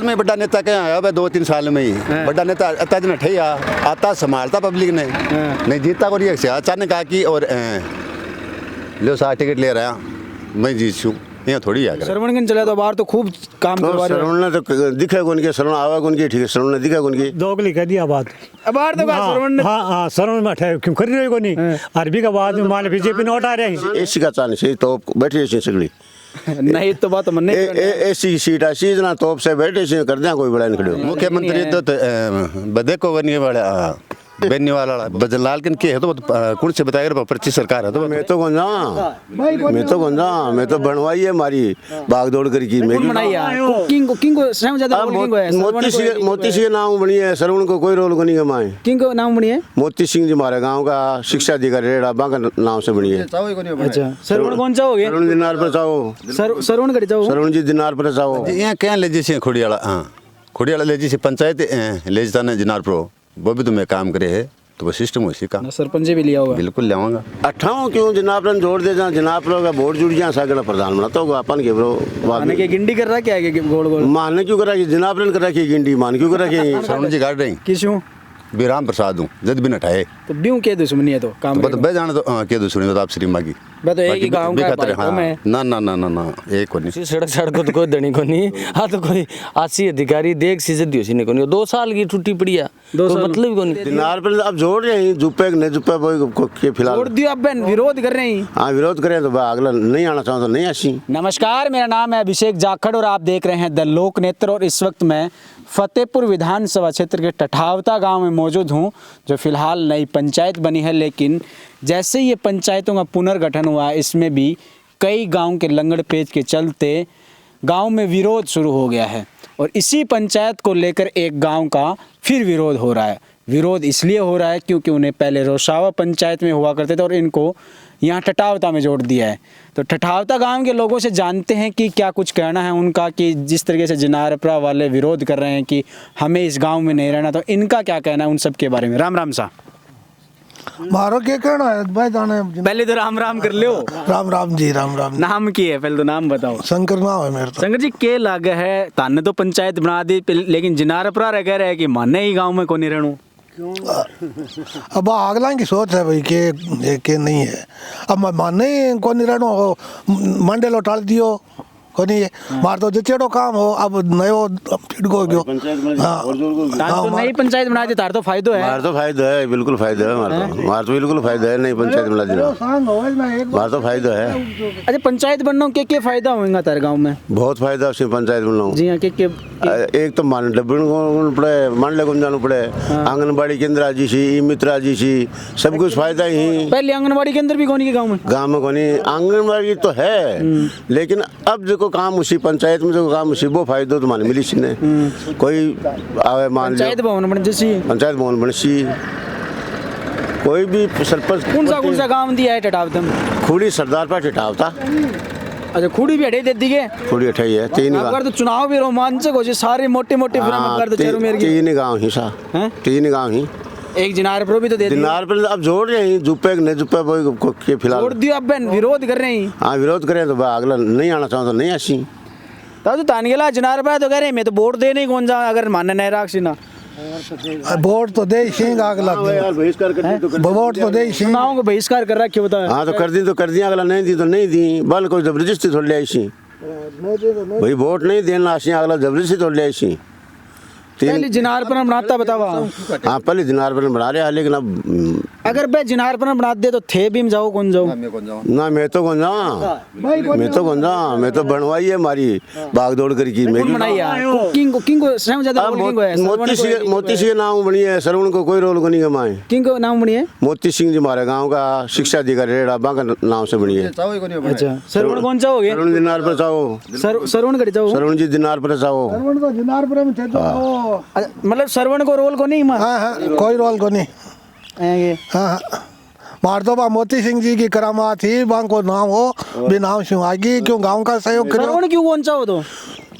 मैं बड़ा नेता क्या आया भाई 2-3 साल में ही बड़ा नेता अत्ता दिन ठैया आता संभालता पब्लिक ने नहीं जीता को रिएक्शन अचानक आकी और लो 60 टिकट ले रहा मैं जीतूँ यहाँ थोड़ी आ श्रवणगंज चला तो बाहर तो खूब काम करवा रहे श्रवण ने तो दिखे कौन के श्रवण आवा कौन के ठीक है श्रवण ने दिखा कौन की दोगली कह दिया बात बाहर तो श्रवण ने हाँ श्रवण में ठहर क्यों कर रहे को नहीं अरबी का बाद में मान बीजेपी नोट आ रहे हैं एसी का चांस है तो बैठे ऐसी सगली नहीं तो बात मन ऐसी सीट ऐसी इतना तोप से बैठे ऐसे कर दिया कोई बड़ा नहीं खड़े मुख्यमंत्री तो बदे को बनिए बड़ा बेनी वाला बजन लाल किन के है तो कौन से बताएगा पर्ची सरकार है तो मैं तो मैं तो बनवाई है हमारी भाग दौड़ करके मैं किंग को स्वयं ज्यादा मोती सिंह नाम बनी है श्रवण को कोई रोल को नहीं कमाए किंग को नाम बनी है मोती सिंह जी हमारे गांव का शिक्षा अधिकारी रेड़ा बांका नाम से बनी है अच्छा श्रवण कौन चाहोगे श्रवण दिनार पर चाहो श्रवण कर जाओ श्रवण जी दिनार पर चाहो यहाँ क्या ले जी खोड़ियाला हाँ खोड़ियाला ले जी पंचायत ले जाता ना जिनार प्रो वो भी तुम्हें काम करे है तो वो सिस्टम उसी का सरपंच भी लिया होगा बिल्कुल लाऊंगा 18 क्यों जनाब ने जोड़ दे जा जनाब लोग का वोट जुड़ जा सागला प्रधान बनाता होगा अपन के ब्रो माने के गिंडी कर रहा क्या है कि गोल गोल मानने क्यों करा कि जनाब ने करा कि गिंडी मान क्यों करा कि श्रवण जी गाड़ रही किसू बिराम प्रसाद हूँ जद भी नठाए तो ब्यू के दुश्मनी है तो काम तो बे जाने तो क्या दुश्मनी तो आप श्री मागी मैं तो एक ही गांव का भाई ना ना ना ना ना एक को नहीं सड़क सड़क को तो कोई दनी को नहीं हाँ तो कोई आसी अधिकारी देख सी जदी होसी नहीं को नहीं 2 साल की छुट्टी पड़ी है तो मतलब को नहीं दिनार पर अब जोड़ रहे हैं जुप्पे नहीं जुप्पे के फिलहाल जोड़ दियो अब विरोध कर रहे हैं हाँ विरोध करें तो अगला नहीं आना चाहो तो नहीं आसी नमस्कार मेरा नाम है अभिषेक जाखड़ और आप देख रहे हैं द लोक नेत्र और इस वक्त मैं फतेहपुर विधानसभा क्षेत्र के टठावता गांव में मौजूद हूं जो फिलहाल नई पंचायत बनी है लेकिन जैसे ये पंचायतों का पुनर्गठन हुआ इसमें भी कई गांव के लंगड़ पेच के चलते गांव में विरोध शुरू हो गया है और इसी पंचायत को लेकर एक गांव का फिर विरोध हो रहा है। विरोध इसलिए हो रहा है क्योंकि उन्हें पहले रोसावा पंचायत में हुआ करते थे और इनको यहाँ टठावता में जोड़ दिया है। तो टठावता गांव के लोगों से जानते हैं कि क्या कुछ कहना है उनका कि जिस तरीके से जनारपरा वाले विरोध कर रहे हैं कि हमें इस गांव में नहीं रहना, तो इनका क्या कहना है उन सब के बारे में। राम राम सा मारो क्या कहना है भाई जाने पहले तो राम राम कर लो। राम राम जी राम राम। नाम की है पहले तो नाम बताओ। शंकर नाम है मेरा। शंकर जी के लागे है ताने तो पंचायत बना दी लेकिन जनारपरा रह रहे कि माने ही गाँव में को नहीं रहूँ। अब अगला की सोच है भाई के नहीं है अब माने को नहीं रहना मंडे लो टाल दियो को नहीं है मार तो जचेड़ो काम हो अब नयो छिड़को गयो तो नई पंचायत बना दी तार तो फायदो है। मार तो फायदा है बिल्कुल फायदा है मार तो बिल्कुल फायदा है नई पंचायत बना दी मार तो फायदा है। अच्छा पंचायत बनना के फायदा होगा तारे गाँव में? बहुत फायदा उसमें पंचायत बनना जी हाँ के एक तो मान डब्बन को पड़े मंडले को जाना पड़े आंगनबाड़ी केंद्र आजी सी ई मित्र आजी सी सब कुछ फायदा ही। पहले आंगनबाड़ी केंद्र भी कौन के गाँव में कोनी आंगनबाड़ी तो है लेकिन अब जो काम उसी पंचायत में जो काम उसी वो फायदा तो मान मिली सी ने कोई आवे मान पंचायत भवन बन जैसी पंचायत भवन बन सी कोई भी सरपंच कौन सा गाँव दिया है टठावता में? खूड़ी सरदार पर टठावता। अच्छा खूड़ी भी हटे दे दी है खूड़ी हटाई है तीन अगर तो चुनाव भी रोमांचक हो जाए सारे मोटे मोटे फिल्म अगर तो चलो मेरे तीन गांव ही सा तीन गांव ही एक जनारपुर भी तो दे दिनार पर अब जोड़ रहे हैं जुप्पे नहीं जुप्पे के फिलहाल जोड़ दियो अब विरोध कर रहे हैं। हाँ विरोध करें तो अगला नहीं आना चाहो तो नहीं आसी तो तानगेला जनारपुरा तो कह रहे मैं तो वोट दे नहीं कौन जा अगर मानना नहीं राखसी ना वोट तो दे सिंह अगला वोट तो दे चुनाव को बहिष्कार कर रहा क्यों बता। हाँ तो कर दी अगला नहीं दी तो नहीं दी बल कोई जबरदस्ती थोड़ी ले ऐसी भाई वोट नहीं देना आसी अगला जबरदस्ती थोड़ी ले ऐसी पहले जनारपुरा बनाता बतावा। हाँ पहले जनारपुरा बना रहे लेकिन अब अगर भाई जनारपुरा बना दे तो थे भी जाओ कौन जाओ ना मैं तो कौन जा मैं तो बनवाई है हमारी भाग दौड़ करके किंग को स्वयं ज्यादा मोती सिंह नाम बनी है श्रवण को कोई रोल को नहीं कमाए किंग को नाम बनी है मोती सिंह जी हमारे गाँव का शिक्षा अधिकारी रेड़ा बांका नाम से बनी है। अच्छा श्रवण कौन चाहोगे? श्रवण दिनार पर चाहो श्रवण कर जाओ श्रवण जी दिनार पर चाहो जनारपुरा में थे मतलब श्रवण को रोल को नहीं कोई रोल को नहीं मार तो बा मोती सिंह जी की करामात थी बांग को नाम हो भी नाम सिंह आगी क्यों गांव का सहयोग करो श्रवण क्यों कौन चाहो तो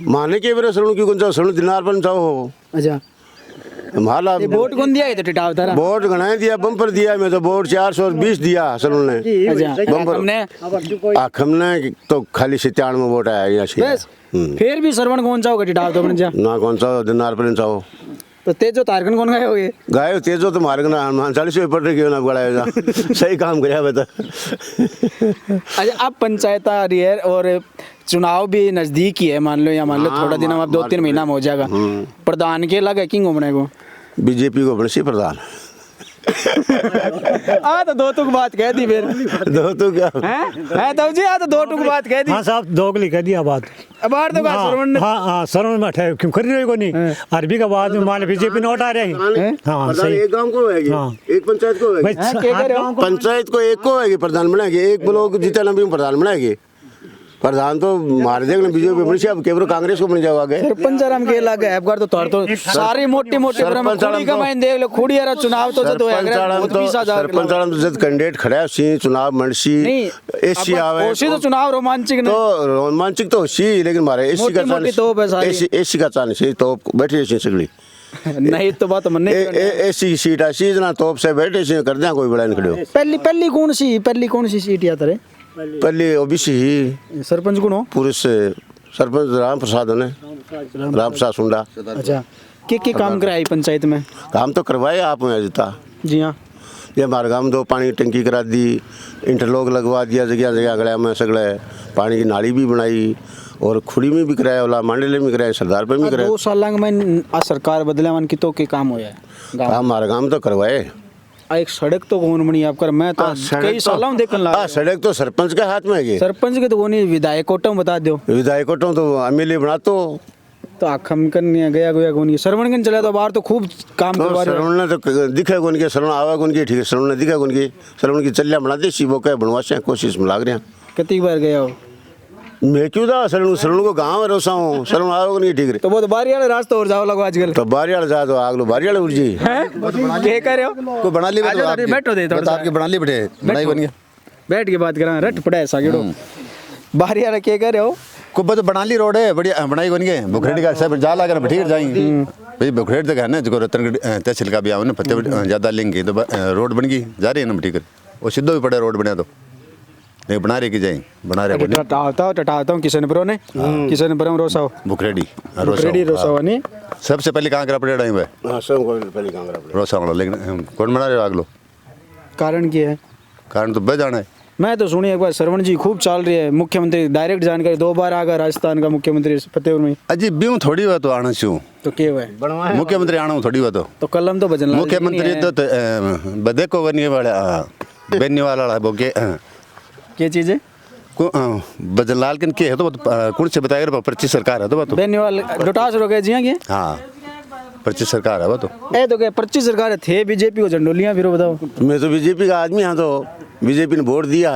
माने के बेरे श्रवण क्यों कौन चाहो श्रवण दिनार पर चाहो। अच्छा हमारा वोट कौन दिया है तो टिटावतारा वोट गणाए दिया बम्पर दिया मैं तो वोट 420 दिया श्रवण ने बम्पर हमने तो खाली 97 वोट आया यहाँ से फिर भी सरवण कौन चाहो टिटाव तो बन जा ना कौन सा दिनार पर चाहो तो तेजो तारकन कौन गए होगे गाय तेजो तो मार्ग ना हनुमान 40 पढ़ रही क्यों ना बड़ा सही काम कराया बता। अच्छा अब पंचायत आ रही है और चुनाव भी नजदीक ही है मान लो या मान लो थोड़ा दिन अब 2-3 महीना में हो जाएगा प्रधान के लगे किंग घूमने को बीजेपी को बड़ी प्रधान तो दो टुक बात कह दी फिर दो तो क्या है तो जी तो दो टुक बात कह दी हाँ साहब दोगली कह दिया बात अब बाहर तो सरवण ने हाँ सरवण में ठहर क्यों खरीद रही को नहीं अरबी का बाद में मान बीजेपी ने उठा रही हाँ सही एक गांव को होगी हाँ। एक पंचायत को होगी पंचायत को एक को होगी प्रधान बनाएगी एक ब्लॉक जीता लंबी प्रधान बनाएगी प्रधान तो मार देंगे बीजेपी बनी अब केवल कांग्रेस को बन जाओ आगे सरपंच आराम के लगे है बार तो तोड़ तो सारी मोटी मोटी खुड़ी कमाइन देख लो खुड़ी यार चुनाव तो जो है सरपंच आराम तो जब कैंडिडेट खड़ा है सी चुनाव मनसी एसी आवे ओसी तो चुनाव रोमांचक तो रोमांचक तो सी लेकिन मारे एसी का चांस एसी का चांस तो बैठी सी सगली नहीं तो बात मन नहीं एसी सीट आ सी जना तोप से बैठे सी कर दिया कोई बड़ा नहीं खड़ो पहली कौन सी सीट याद है पहले ओबीसी ही सरपंच कौन हो पुरुष सरपंच राम प्रसाद ने राम प्रसाद सुंडा। अच्छा के काम कराई पंचायत में काम तो करवाए आप में जीता जी हाँ ये हमारे गाँव 2 पानी की टंकी करा दी इंटरलॉक लगवा दिया जगह जगह गड़ा में सगड़े पानी की नाली भी बनाई और खुड़ी में भी कराया वाला मांडले में कराया सरदार पे भी कराया 2 साल में सरकार बदले मन की तो के काम होया काम हमारे गाँव तो करवाए एक सड़क तो कौन बनी आपका मैं तो कई सालों देखने लगा सड़क तो सरपंच के हाथ में है सरपंच के तो वो नहीं विधायक कोटम बता दो विधायक कोटम तो एमएलए बना तो आखम करनी गया गया कौन श्रवण गन चला तो बाहर तो खूब काम करवा रहे श्रवण ने तो दिखे कौन के श्रवण आवा कौन के ठीक है श्रवण ने दिखा कौन के श्रवण की चलिया बना दे शिवो का बनवासे कोशिश में लाग रहे हैं कितनी बार गया हो मैं क्यों था श्रवण को गाँव में रोसा हूँ श्रवण आवा कौन के ठीक है तो वो तो बारी वाले रास्ते और जाओ लगो आजकल तो बारी वाले जा तो आग लो बारी वाले उर्जी क्या कर रहे हो को बना ली बैठो दे थोड़ा आपकी बना ली बैठे बनाई बन गया बैठ के बात करा रट पड़ा ऐसा गेड़ो बारी वाले क्या कर रहे हो को बस बना ली रोड है बढ़िया बनाई बन गए बुखरेडी का सब जा लगा ठीक जाएंगे भाई बुखरेड तक है ना जो रतनगढ़ तहसील का भी आओ ना पत्ते ज़्यादा लेंगे तो रोड बन गई जा रही है ना ठीक वो सीधो भी पड़े रोड बना तो नहीं बना रही की जाए बना रहे टटाता हूँ किशनपुरम रोसा बुखरेडी रोसा नहीं सबसे पहले कहाँ करा पड़ेगा भाई पहले कांगड़ा रोसा वाला लेकिन कौन बना रहे हो आगलो कारण क्या है कारण तो बह जाना है मैं तो सुनी एक बार श्रवण जी खूब चल रही है मुख्यमंत्री डायरेक्ट जानकारी 2 बार आ गया राजस्थान का मुख्यमंत्री फतेहपुर में अजी ब्यूं थोड़ी बात तो आना छू तो क्या हुआ मुख्यमंत्री आना थोड़ी बात तो कलम तो बजन मुख्यमंत्री तो बदे को बनने वाला बनने वाला बोके क्या चीज़ है बजनलाल किन के है तो कौन से बताएगा पर्ची सरकार है तो बात बेनीवाल डोटास रो गए जी हाँ पर्ची सरकार है वो तो ए तो क्या पर्ची सरकार थे बीजेपी को झंडोलियां फिर बताओ मैं तो बीजेपी का आदमी हाँ तो बीजेपी ने वोट दिया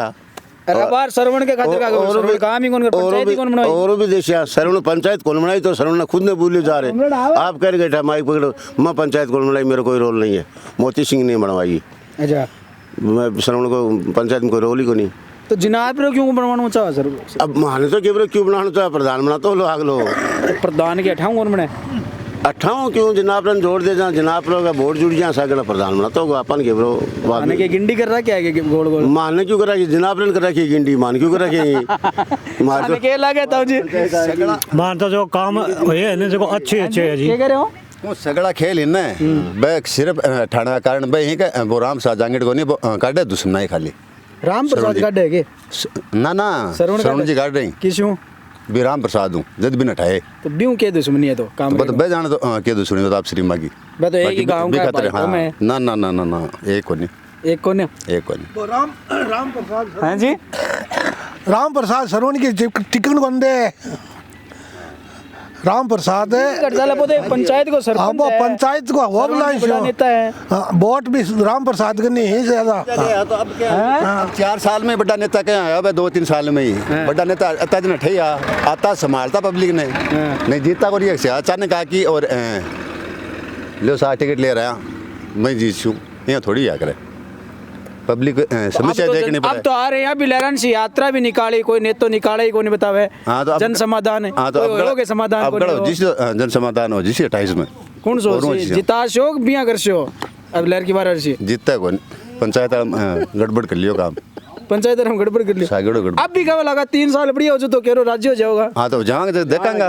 अरे बार सरवण के खातिर का काम ही कौन कर पंचायत कौन बनाई और भी देश सरवण पंचायत कौन बनाई तो सरवण ने खुद ने बोले जा रहे आप कह गए माइक पकड़ो मैं पंचायत कौन बनाई मेरा कोई रोल नहीं है मोती सिंह ने बनवाई अच्छा मैं सरवण को पंचायत में कोई रोल ही को नहीं तो जिनाब पर क्यों बनवाना चाहा सर अब माने तो केवल क्यों बनाना चाहे प्रधान बना तो लो आग लो प्रधान के अठाऊं कौन बने 18 क्यों जनाब ने जोड़ दे जा जनाब का वोट जुड़ जा सागला प्रधान बना तो अपन के ब्रो माने के गिंडी कर रहा क्या है गोल गोल माने क्यों करा कि जनाब ने करा कि गिंडी मान क्यों करा कि मार माने के लगे तो जी मान तो जो काम ये ने जो अच्छे है जी क्या कह रहे हो वो सगड़ा खेल इन बे सिर्फ ठाणा कारण बे ही का वो राम सा जांगड़ को नहीं काटे दुश्मनाई खाली राम प्रसाद काटे के ना श्रवण जी काट रही किसू भी राम प्रसाद हूँ जद भी नठाए तो ब्यूं के दुश्मनी है तो काम तो बे जाने तो के दुश्मनी तो आप श्री मागी मैं तो एक ही गांव का भाई हूं मैं ना ना ना ना ना एक को नहीं एक कौन है एक को नहीं तो राम प्रसाद हां जी राम प्रसाद सरवण की टिकट बंदे राम प्रसाद कटजाला पोते पंचायत को सरपंच वो पंचायत को वो बुलाए नेता है वोट भी राम प्रसाद के नहीं है ज्यादा तो अब क्या 4 साल में बड़ा नेता क्या आया अब 2-3 साल में ही बड़ा नेता अता दिन ठैया आता संभालता पब्लिक ने नहीं जीता को रिएक्ट से अचानक कहा कि और लो 60 टिकट ले रहा मैं जीतूँ यहाँ थोड़ी आ करे पब्लिक समस्या देखनी पड़े। अब तो आ रहे हैं अभी लहरान सी यात्रा भी निकाली कोई नेतो निकाले ही कोई नहीं बतावे जन समाधान है हाँ तो अब समाधान अब जिस जन समाधान हो जिस 28 में कौन सो जिता शोक बिया कर शो अब लहर की बार अर्शी जीतता कौन पंचायत गड़बड़ कर लियो काम पंचायत में गड़बड़ कर ली सागड़ो गड़बड़। अब भी कब लगा 3 साल बढ़िया हो जो तो कह रहे राज्य हो जाओगा। हाँ तो जाऊंगा जब देखेंगा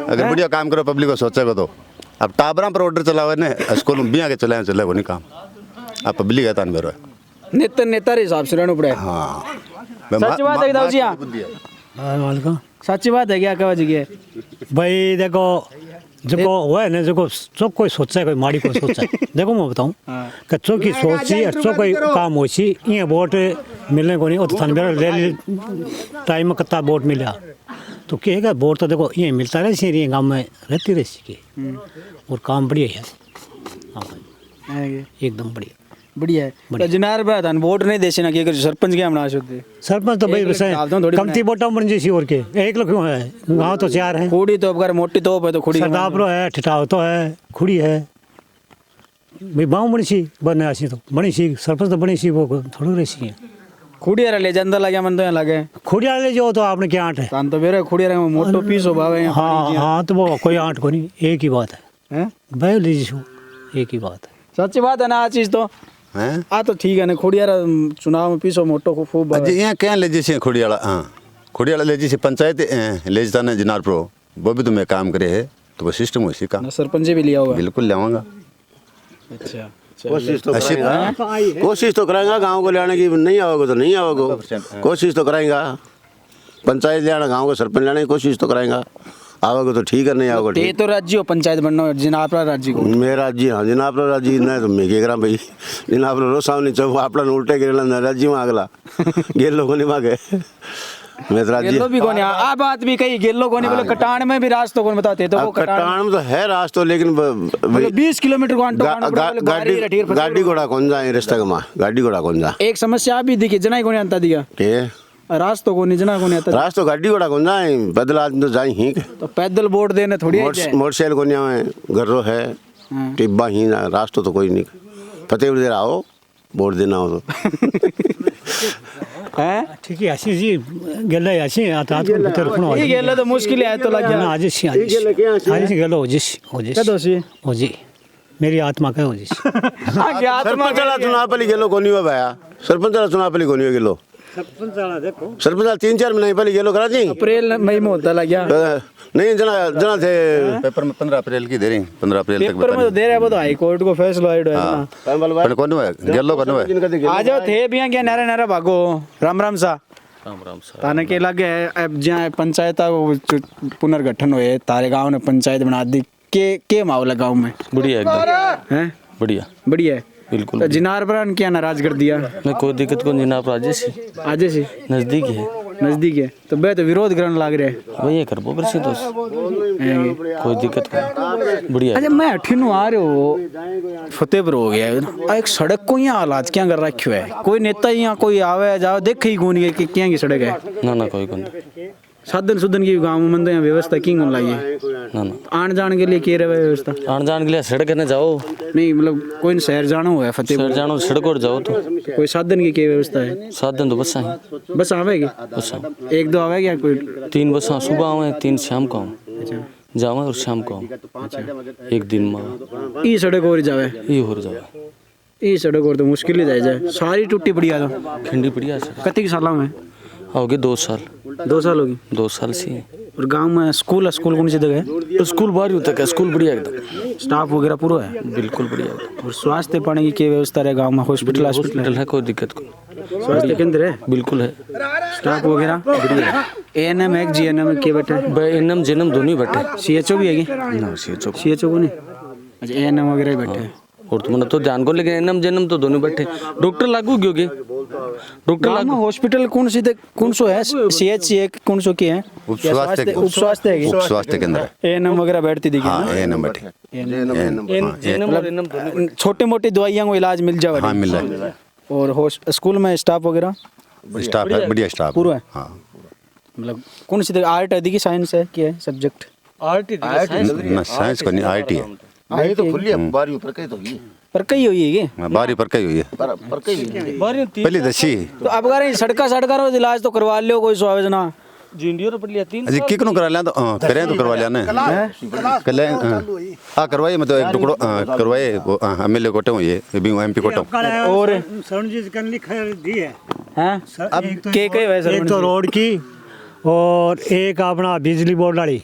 अगर बढ़िया काम करो पब्लिक को सोचेगा तो। अब टाबरा पर ऑर्डर चला हुआ है स्कूल में बिया के चले वो नहीं काम। अब पब्लिक है तान मेरा नेता रे हिसाब से रहना पड़े। हाँ सच बात है दाऊ जी। हाँ वालेकुम। सच्ची बात है क्या कहा जी के भाई देखो जो हुआ है ना जो जो कोई सोचा है कोई माड़ी कोई सोचा है देखो मैं बताऊं कि चो की सोची अच्छो कोई काम हो सी ये वोट मिलने को नहीं और थाने मेरा ले टाइम में कितना वोट मिला तो कहेगा वोट तो देखो ये मिलता रहे सी गाँव में रहती रही सी के और काम बढ़िया है। हाँ भाई एकदम बढ़िया बढ़िया है। तो जिनार भाई थान वोट नहीं देसी ना कि सरपंच क्या बना सकते सरपंच तो भाई वैसे कमती वोटा बन जैसी और के एक लोग क्यों है गाँव तो 4 है। खुड़ी तो अगर मोटी तोप है तो खुड़ी सरदापरो है ठिठाव तो है खुड़ी है भाई गाँव बनी सी बनने आसी तो बनी सी सरपंच तो बनी सी वो थोड़ी रही सी है। खुड़िया ले जंदा लगे मन तो यहाँ लगे खुड़िया ले जो तो आपने क्या आंट है तान तो मेरे खुड़िया मोटो पीस हो भावे हाँ हाँ तो वो कोई आंट को नहीं एक ही बात है भाई लीजिए एक ही बात है सच्ची बात है ना आ चीज तो हैं आ तो ठीक है ना खुड़िया चुनाव में पीसो मोटो को खूब अजी यहाँ क्या ले जैसे खुड़ियाला हाँ खुड़ियाला ले जैसे पंचायत ले जाता ना जिनार प्रो वो भी तुम्हें काम करे है तो वो सिस्टम उसी का सरपंच भी लिया होगा। बिल्कुल लाऊंगा। अच्छा कोशिश तो कराएंगा गांव को ले आने की नहीं आओगे तो नहीं आओगे कोशिश तो कराएंगा पंचायत ले आना गाँव को सरपंच लाने की कोशिश तो कराएंगा आओगे तो ठीक है नहीं आओगे ये तो राज्य हो पंचायत बनना जिनापरा राज्य को मेरा राज्य हाँ जिनापरा राज्य नहीं तो मैं कह रहा भाई जिनापरा रो सामने चौक आपला उल्टे गिरना राज्य में अगला गेल लोगों ने मांगे मैं तो राज्य गेलो भी कौन आ बात भी कही गेलो कौन बोले कटान में भी रास्ता कौन बताते तो वो कटान में तो है रास्ता लेकिन 20 किलोमीटर गाड़ी घोड़ा कौन जाए रास्ता का माँ गाड़ी घोड़ा कौन जा एक समस्या भी दिखी जना कौन आता दिया के रास्ता को नहीं जना को नहीं आता रास्ता गाड़ी घोड़ा कौन जाए पैदल आदमी तो जाए ही तो पैदल वोट देने थोड़ी मोटरसाइकिल को नहीं घर्रो है टिब्बा ही ना रास्ता तो कोई नहीं फतेहपुर देर आओ वोट देना हो तो हैं ठीक है आशी जी गेले आशी आता तो भीतर रखनो ये गेले तो मुश्किल है तो लग ना गया आज सी आज सी गेलो हो जी हो जी मेरी आत्मा का हो जी आगे आत्मा सरपंच वाला चुनाव पहले गेलो कोनी हुआ भाया सरपंच वाला चुनाव पहले कोनी हुआ गेलो सरपंच वाला देखो सरपंच वाला 3-4 महीने पहले गेलो करा दी अप्रैल मई में होता लग गया नहीं जना थे पेपर में 15 अप्रैल की दे रही 15 अप्रैल तक पेपर में तो दे रहे हैं वो तो हाई कोर्ट को फैसला आया है ना पर कौन है गेलो कौन है आ जाओ थे भी क्या नारा नारा भागो राम राम सा राम सा ताने के लगे अब जहाँ पंचायत पुनर्गठन हुए तारे गांव ने पंचायत बना दी के माहौल है गांव में बढ़िया एकदम हैं बढ़िया बढ़िया है बिल्कुल तो जिनार पर क्या नाराज कर दिया मैं कोई दिक्कत को जिनाप राज्य से आज से नजदीक है नजदीक है तो बे तो विरोध करने लग रहे हैं वही कर वो कृषि तो कोई दिक्कत नहीं बढ़िया अच्छा मैं अठीनू आ रहे हो फतेहपुर हो गया है एक सड़क को यहाँ हालात क्या कर रखे है कोई नेता यहाँ कोई आवे जाओ देखे ही कौन है कि क्या की सड़क है ना कोई कौन साधन सुधन की गाँव में तो यहाँ व्यवस्था की कौन लाई है ना आने जाने के लिए क्या रहे व्यवस्था आने जाने के लिए सड़क करने जाओ नहीं मतलब कोई शहर जाना हुआ है फतेहपुर सर जानो सड़क और जाओ तो कोई साधन की क्या व्यवस्था है साधन तो बस है बस आवेगी बस एक दो आवेगी कोई 3 बस सुबह आवे 3 शाम को आऊँ जावा और शाम को आऊँ एक दिन में ई सड़क और जावे ये हो जावा ई सड़क और तो मुश्किल ही जाए सारी टूटी पड़ी आ तो खिंडी बढ़िया सर कति सालों में हो गए 2 साल 2 साल होगी 2 साल से और गांव में स्कूल कौन सी जगह है स्कूल बाहर तक है स्कूल बढ़िया एकदम स्टाफ वगैरह पूरा है बिल्कुल बढ़िया एकदम और स्वास्थ्य पानी की क्या व्यवस्था है गांव में हॉस्पिटल हॉस्पिटल है कोई दिक्कत को स्वास्थ्य केंद्र है बिल्कुल है स्टाफ वगैरह बढ़िया एएनएम है जीएनएम के बैठे एनएम जेनम दोनों बैठे सीएचओ भी है ना सीएचओ को नहीं अच्छा एएनएम वगैरह बैठे हैं और तुमने तो ध्यान को लेकिन एनएम जेनम तो दोनों बैठे डॉक्टर लागू क्योंकि डॉक्टर गांव में हॉस्पिटल कौन सो है सीएचसी है कौन सो की है उप स्वास्थ्य है उप स्वास्थ्य केंद्र एएनएम वगैरह बैठती दिखी हाँ ए नंबर छोटे मोटी दवाइयाँ को इलाज मिल जाए हाँ मिल रहा है और स्कूल में स्टाफ वगैरह स्टाफ है बढ़िया स्टाफ पूरा है हाँ मतलब कौन सी आर्ट है कि साइंस है क्या है सब्जेक्ट आर्ट ना साइंस का नहीं आईटी है नहीं तो खुली है 12वीं पर कई तो हुई पर कई हुई है कि 12 पर कई हुई है पर कई हुई पहले 10वीं तो अब अगर सड़का रो इलाज तो करवा लियो कोई सुविधा ना जिंडियो पड़ लिया 3 अजी किकनो करा लिया तो करें तो करवा लिया ना कल हाँ करवाइए मतलब एक टुकड़ो करवाइए वो एमएलए कोटे हुई है एमपी कोटे और सरण जी कन लिखा दी है हैं अब के वैसे एक तो रोड की और एक अपना बिजली बोर्ड वाली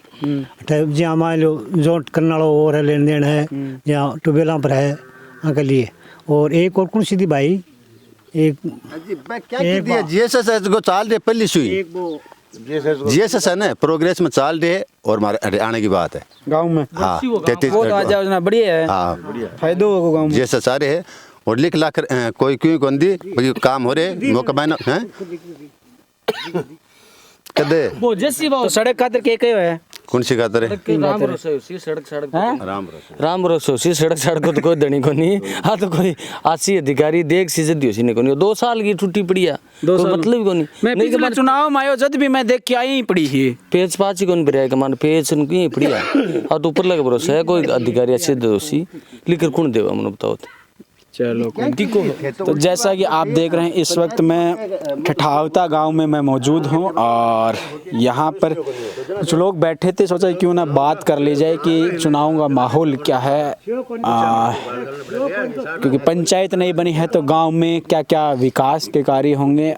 जहाँ मान लो जो करने वाला और है लेन देन है जहाँ ट्यूबवेलों पर है के लिए। और एक और कौन सी थी भाई क्या जीएसएस को चाल रहे पहली सुई जीएसएस है ना प्रोग्रेस में चाल रहे और हमारे आने की बात है गाँव में। हाँ वो तो आ जाओ ना बढ़िया है। हाँ फायदो होगा गाँव में। जीएसएस आ रहे है और लिख ला कर कोई क्यों कौन दी भाई काम हो रहे मौका मैंने हैं कदे वो जैसी तो सड़क खातर के है कौन सी खातर है राम भरोसे उसी सड़क राम भरोसे उसी सड़क को तो कोई धनी को नहीं। हाँ तो कोई आसी अधिकारी देख सी जदी उसी ने को नहीं 2 साल की छुट्टी पड़ी है तो मतलब को नहीं। मैं पिछले चुनाव में आयो जब भी मैं देख के आई ही पड़ी ही पेज पाँच ही कौन भरिया कमान पेज उनकी पड़ी है। हाँ तो ऊपर लगे भरोसा है कोई अधिकारी अच्छे दोषी लिखकर कौन देगा मैंने बताओ चलो तो जैसा कि आप देख रहे हैं इस वक्त मैं ठठावता गांव में मैं मौजूद हूं और यहां पर कुछ लोग बैठे थे सोचा क्यों ना बात कर ली जाए कि चुनाव का माहौल क्या है क्योंकि पंचायत नहीं बनी है तो गांव में क्या क्या विकास के कार्य होंगे।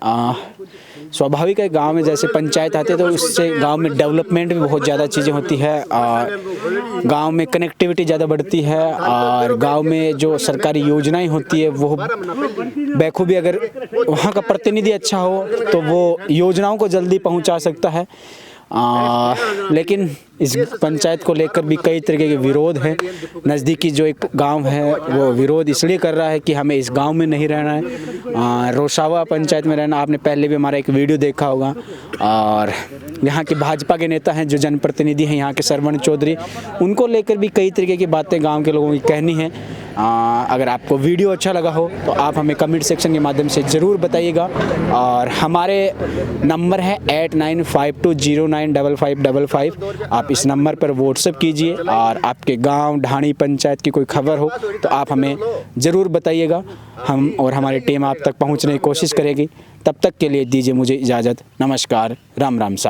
स्वाभाविक है गांव में जैसे पंचायत आते तो उससे गांव में डेवलपमेंट भी बहुत ज़्यादा चीज़ें होती है और गांव में कनेक्टिविटी ज़्यादा बढ़ती है और गांव में जो सरकारी योजनाएं होती है वो बखूबी अगर वहां का प्रतिनिधि अच्छा हो तो वो योजनाओं को जल्दी पहुंचा सकता है। लेकिन इस पंचायत को लेकर भी कई तरीके के विरोध हैं। नज़दीकी जो एक गांव है वो विरोध इसलिए कर रहा है कि हमें इस गांव में नहीं रहना है, रोशावा पंचायत में रहना। आपने पहले भी हमारा एक वीडियो देखा होगा और यहाँ के भाजपा के नेता हैं जो जनप्रतिनिधि हैं यहाँ के सरवण चौधरी, उनको लेकर भी कई तरीके की बातें गाँव के लोगों की कहनी है। अगर आपको वीडियो अच्छा लगा हो तो आप हमें कमेंट सेक्शन के माध्यम से ज़रूर बताइएगा और हमारे नंबर है 8952095555। आप इस नंबर पर व्हाट्सएप कीजिए और आपके गांव ढाणी पंचायत की कोई खबर हो तो आप हमें ज़रूर बताइएगा। हम और हमारी टीम आप तक पहुंचने की कोशिश करेगी। तब तक के लिए दीजिए मुझे इजाज़त। नमस्कार, राम राम सा।